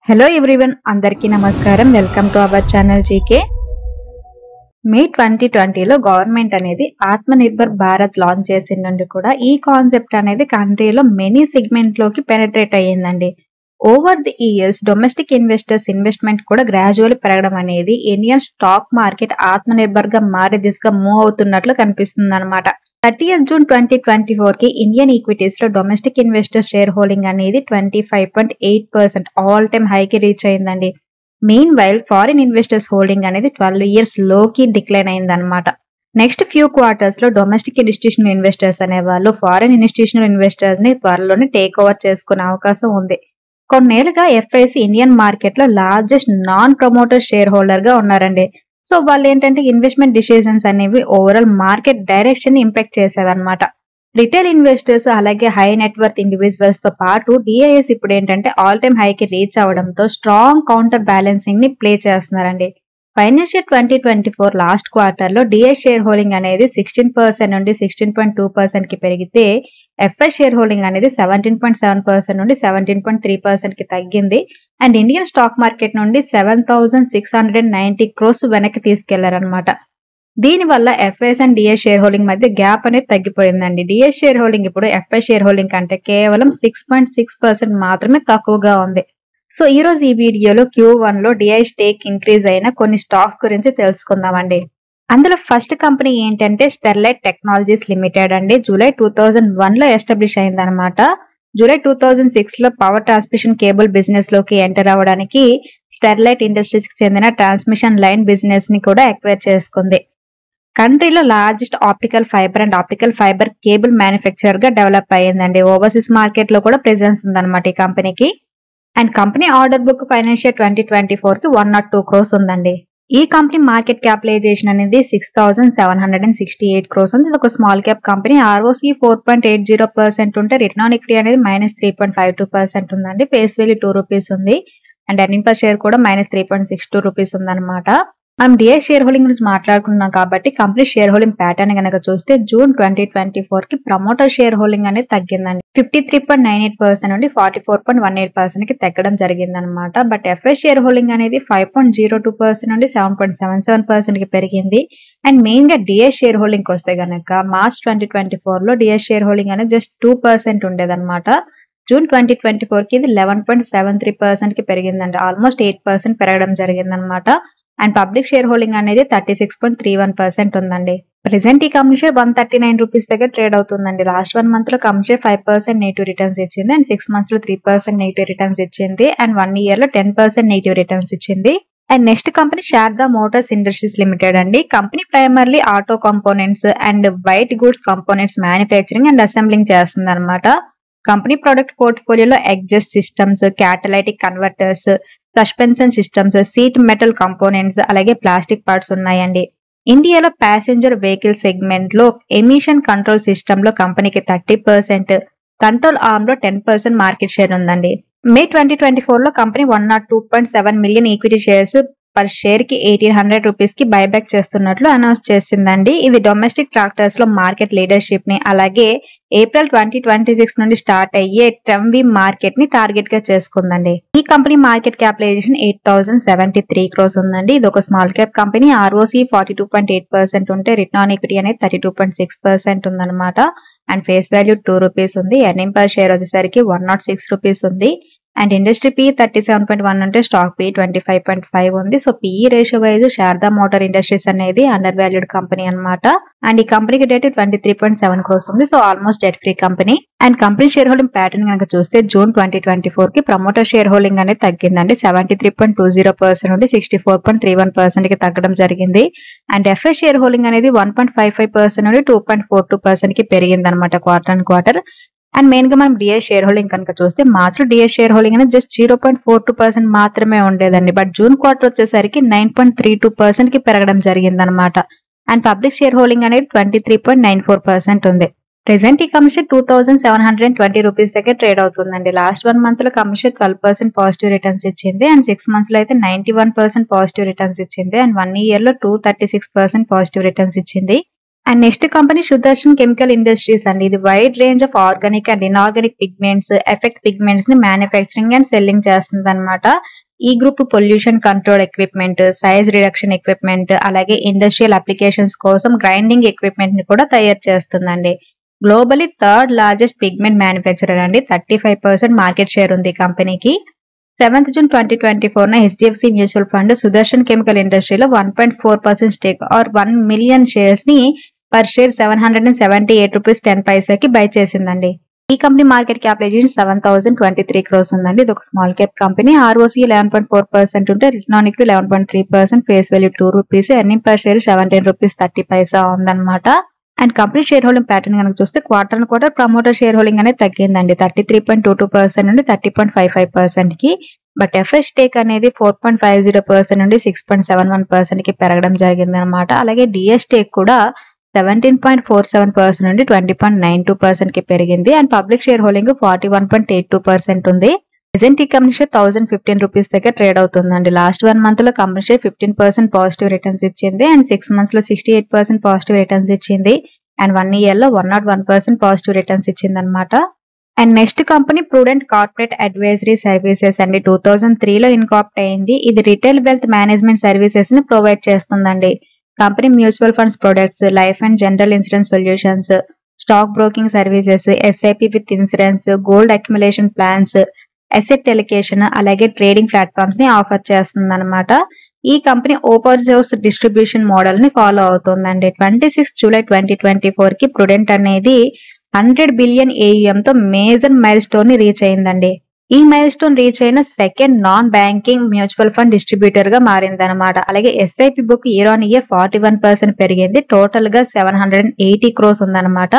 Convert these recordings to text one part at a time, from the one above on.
Hello everyone, అందరికీ నమస్కారం. Welcome to our channel GK. May 2020లో గవర్నమెంట్ అనేది ఆత్మ నిర్భర్ భారత్ లాంచ్ చేసిన నుండి కూడా ఈ కాన్సెప్ట్ అనేది కంట్రీలో మెనీ సెగ్మెంట్ లోకి పెనట్రేట్ అయ్యిందండి. Over the years domestic investors investment కూడా గ్రాడ్యువల్ పెరగడం అనేది ఇండియన్ స్టాక్ మార్కెట్ ఆత్మ నిర్భర్ గా మారే దిశగా మూవ్ అవుతున్నట్లు కనిపిస్తుంది అనమాట. 30th June 2024 కి ఇండియన్ ఈక్విటీస్ లో డొమెస్టిక్ ఇన్వెస్టర్ షేర్ హోల్డింగ్ అనేది 25.8% ఆల్ టైమ్ హైకి రీచ్ అయిందండి. Mean while foreign investors holding అనేది 12 years లోకి డిక్లైన్ అయిందనమాట. నెక్స్ట్ ఫ్యూ క్వార్టర్స్ లో డొమెస్టిక్ ఇన్స్టిట్యూషనల్ ఇన్వెస్టర్స్ అనే వాళ్ళు ఫారిన్ ఇన్స్టిట్యూషనల్ ఇన్వెస్టర్స్ ని త్వరలోనే టేక్ ఓవర్ చేసుకునే అవకాశం ఉంది. కొన్నేళ్లుగా ఎఫ్ఐసి ఇండియన్ మార్కెట్ లో largest non promoter share holder గా ఉన్నారండి. సో వాళ్ళు ఏంటంటే ఇన్వెస్ట్మెంట్ డిసిజన్స్ అనేవి ఓవరాల్ మార్కెట్ డైరెక్షన్ ని ఇంపాక్ట్ చేసేవన్నమాట. రిటైల్ ఇన్వెస్టర్స్ అలాగే హై నెట్వర్త్ ఇండివిజువల్స్ తో పాటు డిఐఎస్ ఇప్పుడు ఏంటంటే ఆల్ టైమ్ హైకి రీచ్ అవడంతో స్ట్రాంగ్ కౌంటర్ బ్యాలెన్సింగ్ ని ప్లే చేస్తున్నారండి. ఫైనాన్షియల్ 2024 లాస్ట్ క్వార్టర్ లో డిఐ షేర్ హోల్డింగ్ అనేది 16% నుండి 16.2% కి పెరిగితే ఎఫ్ఐ షేర్ హోల్డింగ్ అనేది 17.7% నుండి 17.3% కి తగ్గింది. అండ్ ఇండియన్ స్టాక్ మార్కెట్ నుండి 7,690 crores వెనక్కి తీసుకెళ్లారనమాట. దీనివల్ల FIs and DI share holding మధ్య గ్యాప్ అనేది తగ్గిపోయిందండి. డిఐ షేర్ హోల్డింగ్ ఇప్పుడు ఎఫ్ఐ షేర్ హోల్డింగ్ కంటే కేవలం 6.6% మాత్రమే తక్కువగా ఉంది. సో ఈ రోజు ఈ వీడియోలో Q1 లో డిఐ స్టేక్ ఇంక్రీజ్ అయిన కొన్ని స్టాక్స్ గురించి తెలుసుకుందామండి. అందులో ఫస్ట్ కంపెనీ ఏంటంటే స్టెర్లైట్ టెక్నాలజీస్ లిమిటెడ్ అండి. జూలై 2001 లో ఎస్టాబ్లిష్ అయిందనమాట. జూలై 2006 లో పవర్ ట్రాన్స్మిషన్ కేబుల్ బిజినెస్ లోకి ఎంటర్ అవ్వడానికి స్టెర్లైట్ ఇండస్ట్రీస్ కి చెందిన ట్రాన్స్మిషన్ లైన్ బిజినెస్ ని కూడా ఎక్వైర్ చేసుకుంది. కంట్రీలో largest optical fibre and optical fibre cable manufacturer గా డెవలప్ అయ్యిందండి. ఓవర్సీస్ మార్కెట్ లో కూడా ప్రెజెన్స్ ఉందన్నమాట ఈ కంపెనీకి. And company order book financial 2024 కి 102 crores ఉందండి. ఈ కంపెనీ మార్కెట్ క్యాపిటలైజేషన్ అనేది 6,768 crores ఉంది. ఇది ఒక స్మాల్ క్యాప్ కంపెనీ. ROC 4.80% ఉంటే రిటర్న్ ఆన్ ఈక్విటీ అనేది -3.52% ఉందండి. ఫేస్ వాల్యూ 2 rupees ఉంది. అండ్ ఎర్నింగ్ పర్ షేర్ కూడా -3.62 rupees ఉందన్నమాట. మనం డిఐ షేర్ హోల్డింగ్ గురించి మాట్లాడుకుంటున్నాం కాబట్టి కంపెనీ షేర్ హోల్డింగ్ ప్యాటర్న్ కనుక చూస్తే జూన్ 2024 కి ప్రమోటర్ షేర్ హోల్డింగ్ అనేది తగ్గిందండి. 53.98% నుండి 44.18% కి తగ్గడం జరిగిందనమాట. బట్ ఎఫ్ఐ షేర్ హోల్డింగ్ అనేది 5.02% నుండి 7.77% కి పెరిగింది. అండ్ మెయిన్ గా డిఐ షేర్ హోల్డింగ్ వస్తే గనక మార్చ్ 2024 లో డిఐ షేర్ హోల్డింగ్ అనేది జస్ట్ 2% ఉండేదన్నమాట. జూన్ 2024 కి ఇది 11.73% కి పెరిగిందండి. ఆల్మోస్ట్ 8% పెరగడం జరిగిందనమాట. అండ్ పబ్లిక్ షేర్ హోల్డింగ్ అనేది 36.31% ఉందండి. ప్రెసెంట్ ఈ కంపెనీ షేర్ 139 రూపీస్ దగ్గర ట్రేడ్ అవుతుందండి. లాస్ట్ 1 month లో కంపెనీ షేర్ 5% నెగిటివ్ రిటర్న్స్ ఇచ్చింది. అండ్ 6 months లో 3% నెగిటివ్ రిటర్న్స్ ఇచ్చింది. అండ్ 1 year లో 10% నెగిటివ్ రిటర్న్స్ ఇచ్చింది. And next company Sharda motors industries limited అండి. Company primarily auto components and white goods components manufacturing and assembling చేస్తుంది అనమాట. Company product పోర్ట్ఫోలియోలో exhaust systems, catalytic converters, suspension systems, sheet metal components అలాగే plastic parts ఉన్నాయండి. ఇండియాలో passenger vehicle segment లో emission control system లో కంపెనీకి 30%, కంట్రోల్ ఆర్మ్ లో 10% మార్కెట్ షేర్ ఉందండి. మే 2024 లో company 102.7 million equity shares per share కి 1,800 rupees కి బైబ్యాక్ చేస్తున్నట్లు అనౌన్స్ చేసిందండి. ఇది డొమెస్టిక్ ట్రాక్టర్స్ లో మార్కెట్ లీడర్షిప్ ని అలాగే ఏప్రిల్ 2026 నుండి స్టార్ట్ అయ్యే ట్రంవీ మార్కెట్ ని టార్గెట్ గా చేసుకుందండి. ఈ కంపెనీ మార్కెట్ క్యాపిటలైజేషన్ 8,073 crores ఉందండి. ఇది ఒక స్మాల్ క్యాప్ కంపెనీ. ROC 42.8% ఉంటే రిటర్న్ ఆన్ ఈక్విటీ అనేది 32.6% ఉందన్నమాట. అండ్ ఫేస్ వాల్యూ 2 rupees ఉంది. ఎర్నింగ్ పర్ షేర్ వచ్చేసరికి 106 rupees ఉంది. అండ్ ఇండస్ట్రీ పి 37.1 ఉంటే స్టాక్ పి 25.5 ఉంది. So PE ratio wise Sharada motor industries అనేది అండర్ వాల్యూడ్ కంపెనీ అనమాట. అండ్ ఈ కంపెనీకి డేట్ 23.7 crores ఉంది. So almost debt free company. And company share holding pattern కనుక చూస్తే జూన్ 2024 కి ప్రమోటర్ షేర్ హోల్డింగ్ అనేది తగ్గిందండి. 73.20% నుండి 64.31% కి తగ్గడం జరిగింది. అండ్ ఎఫ్ఐ షేర్ హోల్డింగ్ అనేది 1.55% నుండి 2.42% కి పెరిగింది అనమాట quarter and quarter. And main గా మనం డిఐ షేర్ హోల్డింగ్ కనుక చూస్తే మార్చ్ లో డిఐ షేర్ హోల్డింగ్ అనేది జస్ట్ 0.42% మాత్రమే ఉండేదండి. బట్ జూన్ క్వార్టర్ వచ్చేసరికి 9.32% కి పెరగడం జరిగిందనమాట. అండ్ పబ్లిక్ షేర్ హోల్డింగ్ అనేది 23.94% ఉంది. ప్రెసెంట్ ఈ కమిషన్ 2,720 rupees దగ్గర ట్రేడ్ అవుతుందండి. లాస్ట్ 1 month లో కమిషన్ 12% పాజిటివ్ రిటర్న్స్ ఇచ్చింది. అండ్ 6 months లో అయితే 91% పాజిటివ్ రిటర్న్స్ ఇచ్చింది. అండ్ 1 year లో 236% పాజిటివ్ రిటర్న్స్ ఇచ్చింది. And next company Sudarshan chemical industries అండి. ఇది wide range of organic and inorganic pigments, effect pigments ని మ్యానుఫ్యాక్చరింగ్ అండ్ సెల్లింగ్ చేస్తుంది అనమాట. ఈ group pollution control equipment, size reduction equipment, అలాగే ఇండస్ట్రియల్ అప్లికేషన్స్ కోసం గ్రైండింగ్ ఎక్విప్మెంట్ ని కూడా తయారు చేస్తుందండి. Globally third largest pigment manufacturer అండి. 35% మార్కెట్ షేర్ ఉంది ఈ కంపెనీకి. 7th June 2024 HDFC mutual fund Sudarshan chemical ఇండస్ట్రీలో 1.4% స్టేక్ ఆర్ 1 మిలియన్ షేర్స్ ని పర్ షేర్ 778 రూపీస్ 10 పైసాకి బై చేసిందండి. ఈ కంపెనీ మార్కెట్ క్యాపిటలైజేషన్ 7023 crores ఉందండి. ఇది ఒక స్మాల్ క్యాప్ కంపెనీ. ROCE 11.4% ఉంటే return on equity 11.3%, face value 2 rupees, earning per share 17 rupees 30 పైసా ఉందన్నమాట. And company share holding pattern కనుక చూస్తే quarter on quarter promoter share holding అనేది తగ్గిందండి. 33.22% నుండి 30.55% కి. బట్ ఎఫ్ఎస్ స్టేక్ అనేది 4.50% నుండి 6.71% కి పెరగడం జరిగింది అనమాట. అలాగే డిఎస్ స్టేక్ కూడా 17.47% నుండి 20.92% కి పెరిగింది. అండ్ పబ్లిక్ షేర్ హోల్డింగ్ 41.82% ఉంది. ప్రెసెంట్ ఈ కంపెనీ షేర్ 1015 రూపీస్ దగ్గర ట్రేడ్ అవుతుందండి. లాస్ట్ 1 month లో కంపెనీ షేర్ 15% పాజిటివ్ రిటర్న్స్ ఇచ్చింది. అండ్ 6 months లో 68% పాజిటివ్ రిటర్న్స్ ఇచ్చింది. అండ్ 1 year లో 101% పాజిటివ్ రిటర్న్స్ ఇచ్చింది అనమాట. And next company prudent corporate advisory services అండి. 2003 లో ఇన్కార్పొరేట్ అయింది. ఇది రిటైల్ వెల్త్ మేనేజ్మెంట్ సర్వీసెస్ ని ప్రొవైడ్ చేస్తుందండి. Company mutual funds products, life and general insurance solutions, stock broking services, SIP with insurance, gold accumulation plans, asset allocation, అలాగే trading platforms ని offer చేస్తుంది అనమాట. ఈ company open source distribution model ని follow అవుతుందండి. 26 July 2024 కి prudent అనేది 100 billion AUM తో మేజర్ మైల్ స్టోన్ ని రీచ్ అయిందండి. ఈ మైల్ స్టోన్ రీచ్ అయిన second non banking mutual fund distributor గా మారిందనమాట. అలాగే SIP book year on year 41% పెరిగింది. టోటల్ గా 780 crores ఉందన్నమాట.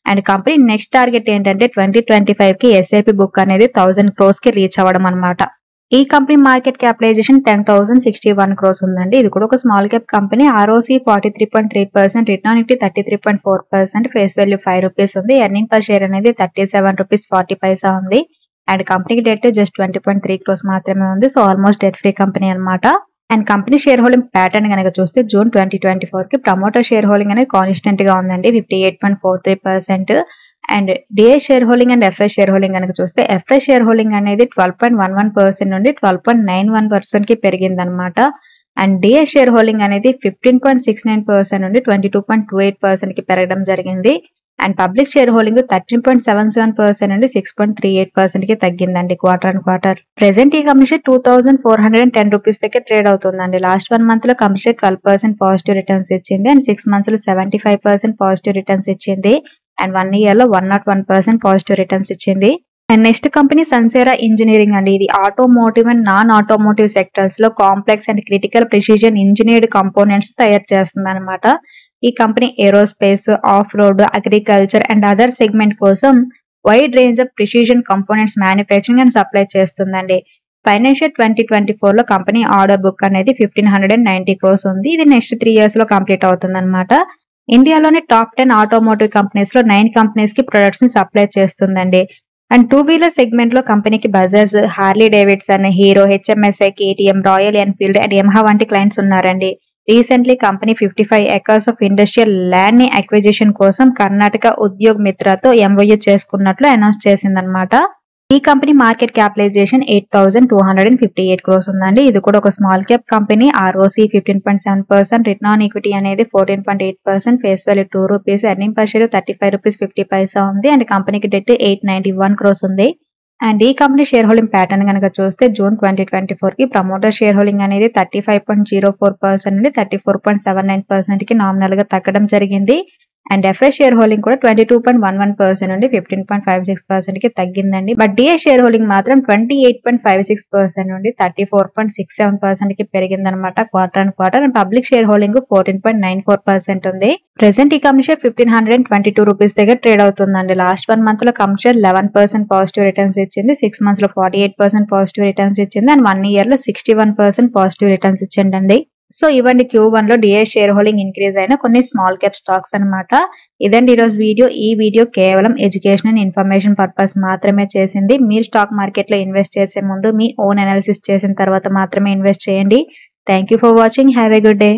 అండ్ కంపెనీ నెక్స్ట్ టార్గెట్ ఏంటంటే 2025 కి ఎస్ఐపి బుక్ అనేది 1000 crores కి రీచ్ అవ్వడం అనమాట. ఈ కంపెనీ మార్కెట్ క్యాపిటలైజేషన్ 10,061 crores ఉందండి. ఇది కూడా ఒక small cap company. ROCE 43.3%, return on equity 33.4%, face value 5 rupees ఉంది. ఎర్నింగ్ పర్ షేర్ అనేది 37 రూపీస్ 40 పైసా ఉంది. అండ్ కంపెనీకి డెట్ జస్ట్ 20.3 crores మాత్రమే ఉంది. So almost debt free company అనమాట. And company share holding pattern కనుక చూస్తే జూన్ 2024 కి ప్రమోటర్ షేర్ హోల్డింగ్ అనేది కాన్స్టెంట్ గా ఉందండి, 58.43%. And DIIs share holding and FIIs share holding కనుక చూస్తే ఎఫ్ఎస్ షేర్ హోల్డింగ్ అనేది 12.11% నుండి 12.91% కి పెరిగింది అనమాట. అండ్ డిఎస్ షేర్ హోల్డింగ్ అనేది 15.69% నుండి 22.28% కి పెరగడం జరిగింది. అండ్ పబ్లిక్ షేర్ హోల్డింగ్ 13.77% నుండి 6.38% కి తగ్గిందండి క్వార్టర్ ఆన్ క్వార్టర్. ప్రెసెంట్ ఈ కంపెనీ షేర్ 2410 రూపీస్ దగ్గర ట్రేడ్ అవుతుందండి. లాస్ట్ 1 month లో కంపెనీ షేర్ 12% పాజిటివ్ రిటర్న్స్ ఇచ్చింది. అండ్ 6 months లో 75% పాజిటివ్ రిటర్న్స్ ఇచ్చింది. అండ్ 1 year లో 101% పాజిటివ్ రిటర్న్స్ ఇచ్చింది. And next company Sansera engineering అండి. ఇది automotive and non automotive sectors లో complex and critical precision engineered components తయారు చేస్తుంది అనమాట. ఈ company aerospace, off road, agriculture and other segment కోసం wide range of precision components manufacturing and supply చేస్తుందండి. Financial 2024 లో కంపెనీ ఆర్డర్ బుక్ అనేది 1590 crores ఉంది. ఇది నెక్స్ట్ 3 years లో కంప్లీట్ అవుతుంది అనమాట. ఇండియాలోని టాప్ 10 ఆటోమోటివ్ కంపెనీస్ లో 9 కంపెనీస్ కి ప్రొడక్ట్స్ ని సప్లై చేస్తుందండి. అండ్ 2-wheeler సెగ్మెంట్ లో కంపెనీకి Bajaj, Harley Davidson, Hero, HMSI, KTM, Royal Enfield and Yamaha వంటి క్లయింట్స్ ఉన్నారండి. Recently company 55 acres of industrial land ని అక్విజిషన్ కోసం కర్ణాటక ఉద్యోగ్ మిత్రతో MOU చేసుకున్నట్లు అనౌన్స్ చేసిందనమాట. ఈ కంపెనీ మార్కెట్ క్యాపిటలైజేషన్ 8,258 crores ఉందండి. ఇది కూడా ఒక small cap company. ROCE 15.7%, return on equity అనేది 14.8%, face value 2 rupees, earning per share 35 rupees 50 పైసా ఉంది. అండ్ కంపెనీకి డెట్ 891 crores ఉంది. అండ్ ఈ కంపెనీ షేర్ హోల్డింగ్ ప్యాటర్న్ కనుక చూస్తే జూన్ 2024 కి ప్రమోటర్ షేర్ హోల్డింగ్ అనేది 35.04% నుండి 34.79% కి నామినల్ గా తగ్గడం జరిగింది. అండ్ ఎఫ్ఎస్ షేర్ హోల్డింగ్ కూడా 22.11% నుండి 15.56% కి తగ్గిందండి. బట్ డిఎస్ షేర్ హోల్డింగ్ మాత్రం 28.56% నుండి 34.67% కి పెరిగిందనమాట quarter on quarter. And public share holding 14.94% ఉంది. ప్రెసెంట్ ఈ కంపెనీ షేర్ 1522 రూపీస్ దగ్గర ట్రేడ్ అవుతుందండి. లాస్ట్ 1 month లో కంపెనీ షేర్ 11% పాజిటివ్ రిటర్న్స్ ఇచ్చింది. 6 months లో 48% పాజిటివ్ రిటర్న్స్ ఇచ్చింది. అండ్ 1 year లో 61% పాజిటివ్ రిటర్న్స్ ఇచ్చిందండి. సో ఇవ్వండి Q1 లో డిఎస్ షేర్ హోల్డింగ్ ఇంక్రీజ్ అయిన కొన్ని స్మాల్ క్యాప్ స్టాక్స్ అనమాట. ఇదండి ఈరోజు వీడియో. ఈ వీడియో కేవలం ఎడ్యుకేషన్ అండ్ ఇన్ఫర్మేషన్ పర్పస్ మాత్రమే చేసింది. మీరు స్టాక్ మార్కెట్ లో ఇన్వెస్ట్ చేసే ముందు మీ ఓన్ అనాలిసిస్ చేసిన తర్వాత మాత్రమే ఇన్వెస్ట్ చేయండి. Thank you for watching. Have a good day.